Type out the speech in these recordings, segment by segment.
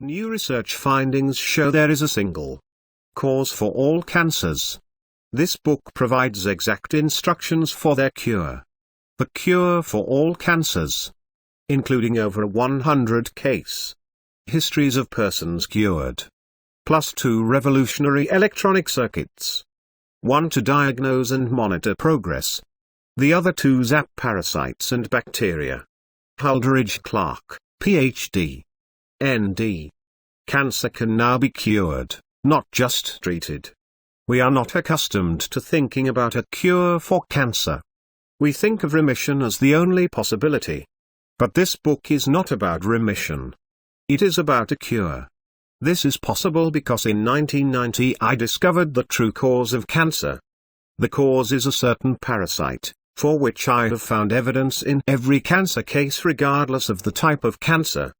New research findings show there is a single cause for all cancers. This book provides exact instructions for their cure. The cure for all cancers, including over 100 case histories of persons cured, plus 2 revolutionary electronic circuits. One to diagnose and monitor progress. The other 2 zap parasites and bacteria. Halderidge Clark, Ph.D. N.D. Cancer can now be cured, not just treated. We are not accustomed to thinking about a cure for cancer. We think of remission as the only possibility. But this book is not about remission. It is about a cure. This is possible because in 1990 I discovered the true cause of cancer. The cause is a certain parasite, for which I have found evidence in every cancer case regardless of the type of cancer.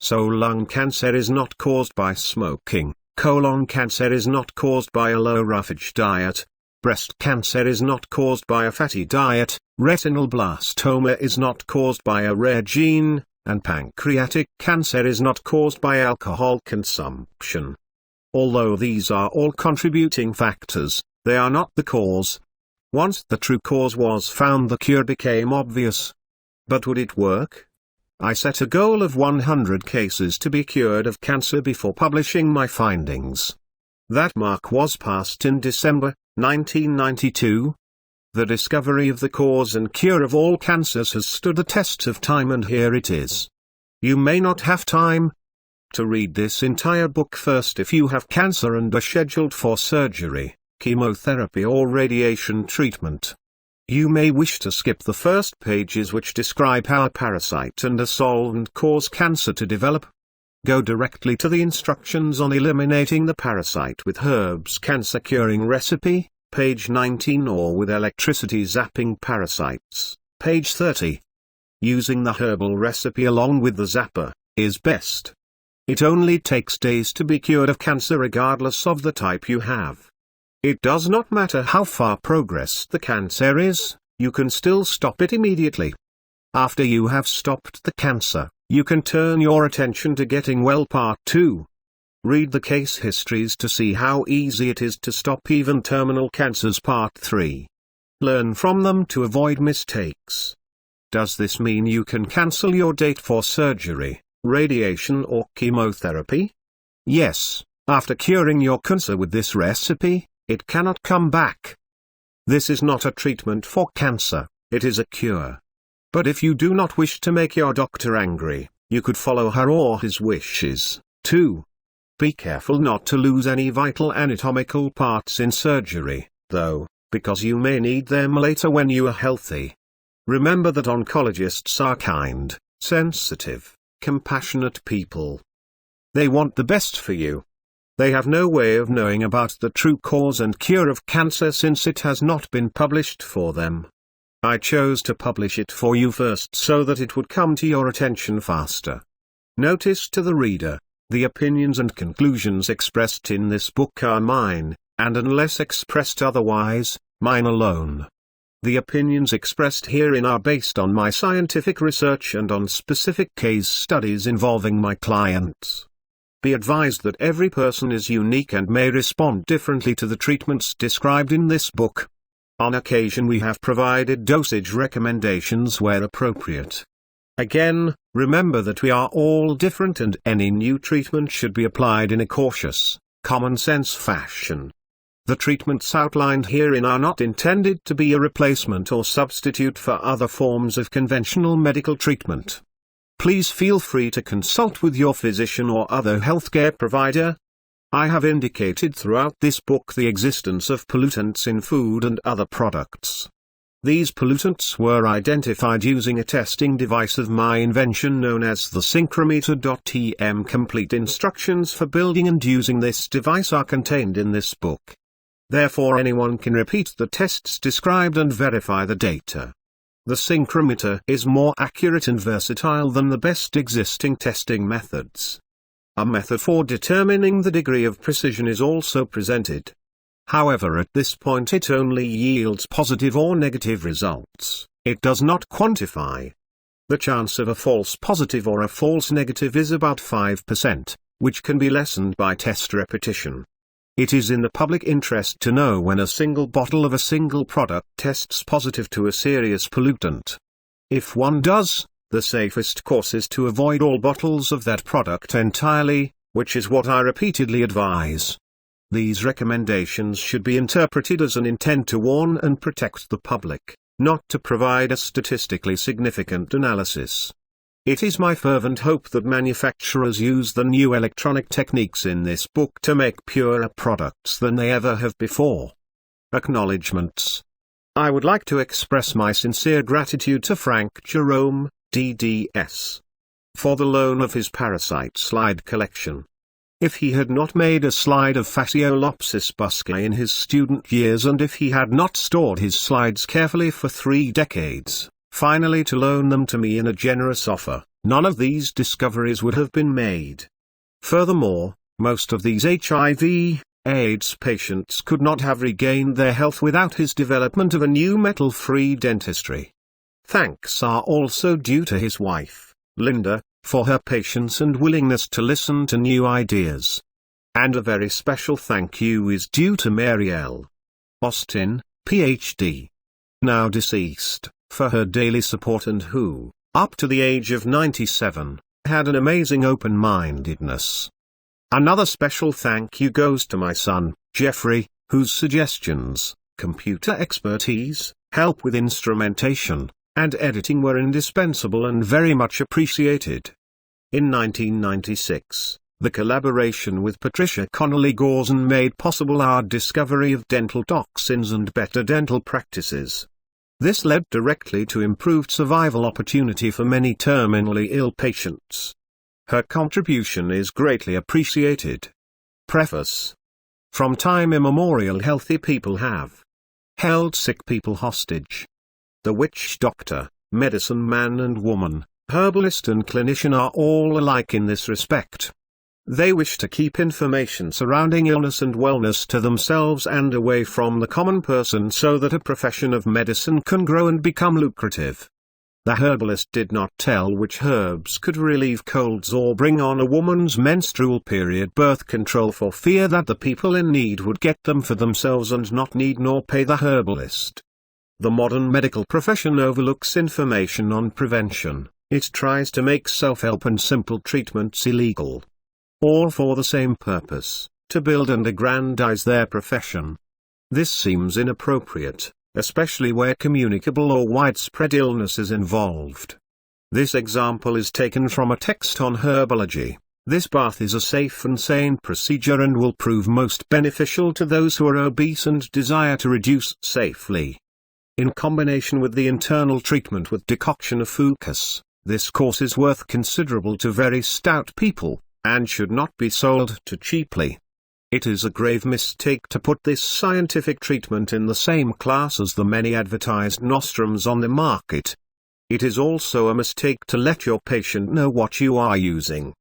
So lung cancer is not caused by smoking, colon cancer is not caused by a low roughage diet, breast cancer is not caused by a fatty diet, retinal blastoma is not caused by a rare gene, and pancreatic cancer is not caused by alcohol consumption. Although these are all contributing factors, they are not the cause. Once the true cause was found, the cure became obvious. But would it work? I set a goal of 100 cases to be cured of cancer before publishing my findings. That mark was passed in December 1992. The discovery of the cause and cure of all cancers has stood the test of time, and here it is. You may not have time to read this entire book first if you have cancer and are scheduled for surgery, chemotherapy or radiation treatment. You may wish to skip the first pages which describe how a parasite and a solvent cause cancer to develop. Go directly to the instructions on eliminating the parasite with herbs cancer curing recipe, page 19, or with electricity zapping parasites, page 30. Using the herbal recipe along with the zapper is best. It only takes days to be cured of cancer regardless of the type you have. It does not matter how far progressed the cancer is, you can still stop it immediately. After you have stopped the cancer, you can turn your attention to getting well part 2. Read the case histories to see how easy it is to stop even terminal cancers part 3. Learn from them to avoid mistakes. Does this mean you can cancel your date for surgery, radiation or chemotherapy? Yes, after curing your cancer with this recipe, it cannot come back. This is not a treatment for cancer, it is a cure. But if you do not wish to make your doctor angry, you could follow her or his wishes, too. Be careful not to lose any vital anatomical parts in surgery, though, because you may need them later when you are healthy. Remember that oncologists are kind, sensitive, compassionate people. They want the best for you. They have no way of knowing about the true cause and cure of cancer since it has not been published for them. I chose to publish it for you first so that it would come to your attention faster. Notice to the reader, the opinions and conclusions expressed in this book are mine, and unless expressed otherwise, mine alone. The opinions expressed herein are based on my scientific research and on specific case studies involving my clients. Be advised that every person is unique and may respond differently to the treatments described in this book. On occasion we have provided dosage recommendations where appropriate. Again, remember that we are all different and any new treatment should be applied in a cautious, common-sense fashion. The treatments outlined herein are not intended to be a replacement or substitute for other forms of conventional medical treatment. Please feel free to consult with your physician or other healthcare provider. I have indicated throughout this book the existence of pollutants in food and other products. These pollutants were identified using a testing device of my invention known as the syncrometer.tm. Complete instructions for building and using this device are contained in this book. Therefore anyone can repeat the tests described and verify the data. The syncrometer is more accurate and versatile than the best existing testing methods. A method for determining the degree of precision is also presented. However, at this point it only yields positive or negative results. It does not quantify. The chance of a false positive or a false negative is about 5%, which can be lessened by test repetition. It is in the public interest to know when a single bottle of a single product tests positive to a serious pollutant. If one does, the safest course is to avoid all bottles of that product entirely, which is what I repeatedly advise. These recommendations should be interpreted as an intent to warn and protect the public, not to provide a statistically significant analysis. It is my fervent hope that manufacturers use the new electronic techniques in this book to make purer products than they ever have before. Acknowledgements. I would like to express my sincere gratitude to Frank Jerome, DDS, for the loan of his parasite slide collection. If he had not made a slide of Phaseolopsis buscae in his student years, and if he had not stored his slides carefully for 3 decades, finally to loan them to me in a generous offer, none of these discoveries would have been made. Furthermore, most of these HIV/AIDS patients could not have regained their health without his development of a new metal-free dentistry. Thanks are also due to his wife, Linda, for her patience and willingness to listen to new ideas. And a very special thank you is due to Mary L. Austin, Ph.D., now deceased, for her daily support and who, up to the age of 97, had an amazing open-mindedness. Another special thank you goes to my son, Jeffrey, whose suggestions, computer expertise, help with instrumentation, and editing were indispensable and very much appreciated. In 1996, the collaboration with Patricia Connolly-Gauzen made possible our discovery of dental toxins and better dental practices. This led directly to improved survival opportunity for many terminally ill patients. Her contribution is greatly appreciated. Preface. From time immemorial, healthy people have held sick people hostage. The witch doctor, medicine man and woman, herbalist and clinician are all alike in this respect. They wish to keep information surrounding illness and wellness to themselves and away from the common person so that a profession of medicine can grow and become lucrative. The herbalist did not tell which herbs could relieve colds or bring on a woman's menstrual period birth control for fear that the people in need would get them for themselves and not need nor pay the herbalist. The modern medical profession overlooks information on prevention. It tries to make self-help and simple treatments illegal. All for the same purpose, to build and aggrandize their profession. This seems inappropriate, especially where communicable or widespread illness is involved. This example is taken from a text on herbology. This bath is a safe and sane procedure and will prove most beneficial to those who are obese and desire to reduce safely. In combination with the internal treatment with decoction of fucus, this course is worth considerable to very stout people, and should not be sold too cheaply. It is a grave mistake to put this scientific treatment in the same class as the many advertised nostrums on the market. It is also a mistake to let your patient know what you are using.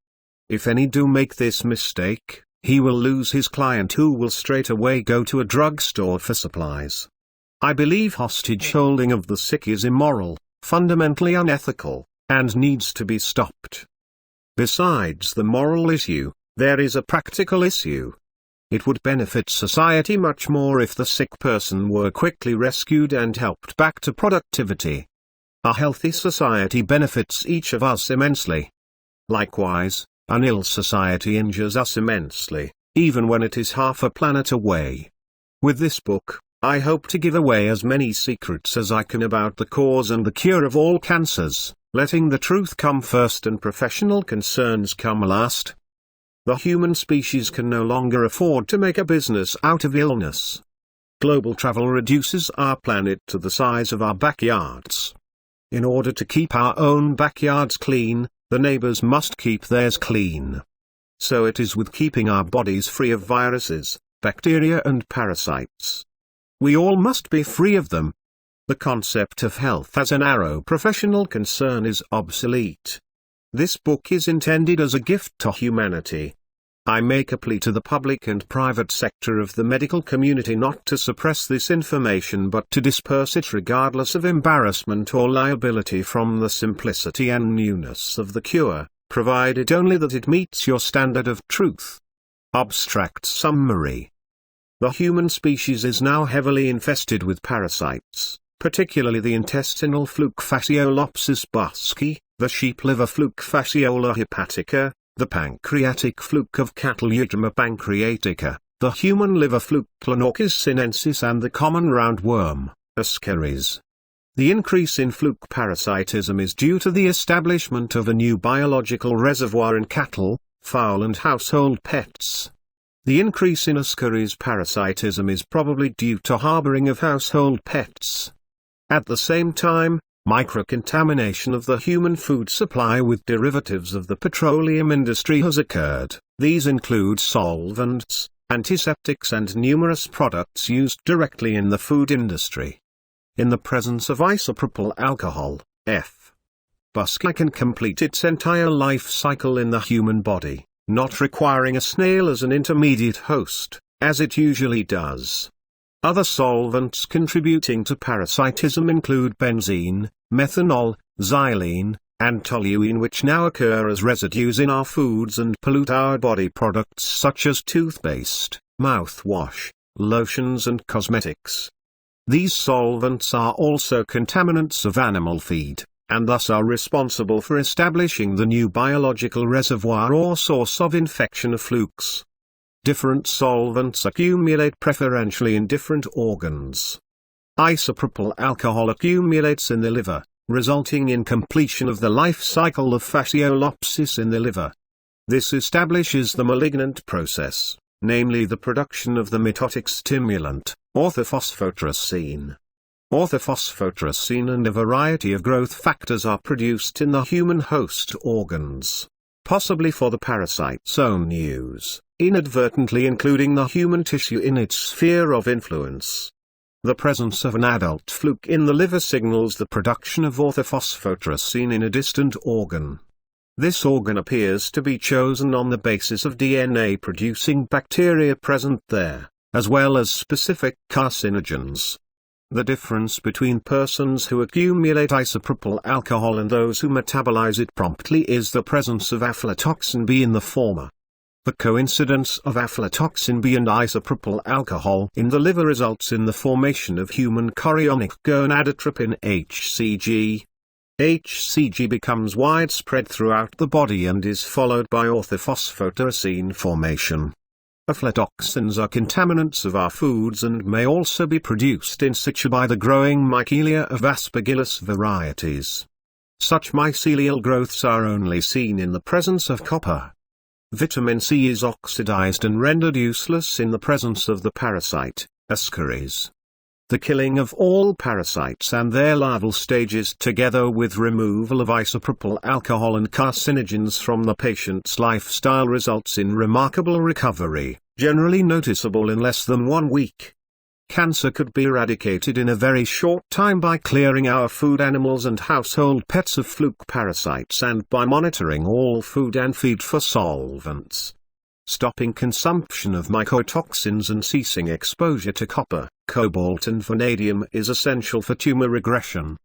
If any do make this mistake, he will lose his client who will straight away go to a drugstore for supplies. I believe hostage holding of the sick is immoral, fundamentally unethical, and needs to be stopped. Besides the moral issue, there is a practical issue. It would benefit society much more if the sick person were quickly rescued and helped back to productivity. A healthy society benefits each of us immensely. Likewise, an ill society injures us immensely, even when it is half a planet away. With this book, I hope to give away as many secrets as I can about the cause and the cure of all cancers, letting the truth come first and professional concerns come last. The human species can no longer afford to make a business out of illness. Global travel reduces our planet to the size of our backyards. In order to keep our own backyards clean, the neighbors must keep theirs clean. So it is with keeping our bodies free of viruses, bacteria and parasites. We all must be free of them. The concept of health as a narrow professional concern is obsolete. This book is intended as a gift to humanity. I make a plea to the public and private sector of the medical community not to suppress this information but to disperse it regardless of embarrassment or liability from the simplicity and newness of the cure, provided only that it meets your standard of truth. Abstract summary. The human species is now heavily infested with parasites, particularly the intestinal fluke Fasciolopsis buski, the sheep liver fluke Fasciola hepatica, the pancreatic fluke of cattle Eudema pancreatica, the human liver fluke Clonorchis sinensis, and the common roundworm, Ascaris. The increase in fluke parasitism is due to the establishment of a new biological reservoir in cattle, fowl and household pets. The increase in Ascaris parasitism is probably due to harboring of household pets. At the same time, microcontamination of the human food supply with derivatives of the petroleum industry has occurred. These include solvents, antiseptics and numerous products used directly in the food industry. In the presence of isopropyl alcohol, F. buski can complete its entire life cycle in the human body, not requiring a snail as an intermediate host, as it usually does. Other solvents contributing to parasitism include benzene, methanol, xylene, and toluene, which now occur as residues in our foods and pollute our body products such as toothpaste, mouthwash, lotions and cosmetics. These solvents are also contaminants of animal feed, and thus are responsible for establishing the new biological reservoir or source of infection of flukes. Different solvents accumulate preferentially in different organs. Isopropyl alcohol accumulates in the liver, resulting in completion of the life cycle of Fasciolopsis in the liver. This establishes the malignant process, namely the production of the mitotic stimulant, orthophosphotyrosine. Orthophosphotyrosine and a variety of growth factors are produced in the human host organs, possibly for the parasite's own use, inadvertently including the human tissue in its sphere of influence. The presence of an adult fluke in the liver signals the production of orthophosphotyrosine in a distant organ. This organ appears to be chosen on the basis of DNA-producing bacteria present there, as well as specific carcinogens. The difference between persons who accumulate isopropyl alcohol and those who metabolize it promptly is the presence of aflatoxin B in the former. The coincidence of aflatoxin B and isopropyl alcohol in the liver results in the formation of human chorionic gonadotropin HCG. HCG becomes widespread throughout the body and is followed by orthophosphotyrosine formation. Aflatoxins are contaminants of our foods and may also be produced in situ by the growing mycelia of Aspergillus varieties. Such mycelial growths are only seen in the presence of copper. Vitamin C is oxidized and rendered useless in the presence of the parasite, Ascaris. The killing of all parasites and their larval stages together with removal of isopropyl alcohol and carcinogens from the patient's lifestyle results in remarkable recovery, generally noticeable in less than 1 week. Cancer could be eradicated in a very short time by clearing our food animals and household pets of fluke parasites and by monitoring all food and feed for solvents. Stopping consumption of mycotoxins and ceasing exposure to copper, cobalt and vanadium is essential for tumor regression.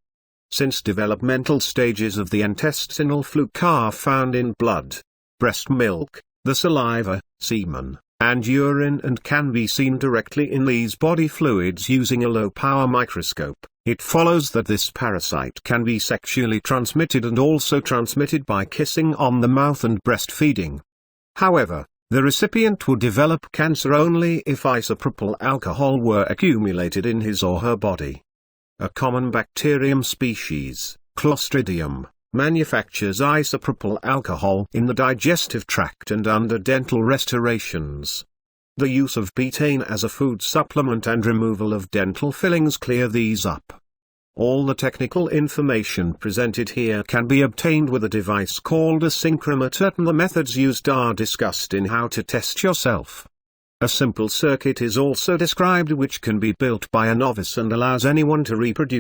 Since developmental stages of the intestinal fluke are found in blood, breast milk, the saliva, semen, and urine and can be seen directly in these body fluids using a low-power microscope, it follows that this parasite can be sexually transmitted and also transmitted by kissing on the mouth and breastfeeding. However, the recipient would develop cancer only if isopropyl alcohol were accumulated in his or her body. A common bacterium species, Clostridium, manufactures isopropyl alcohol in the digestive tract and under dental restorations. The use of betaine as a food supplement and removal of dental fillings clear these up. All the technical information presented here can be obtained with a device called a synchrometer, and the methods used are discussed in How to Test Yourself. A simple circuit is also described which can be built by a novice and allows anyone to reproduce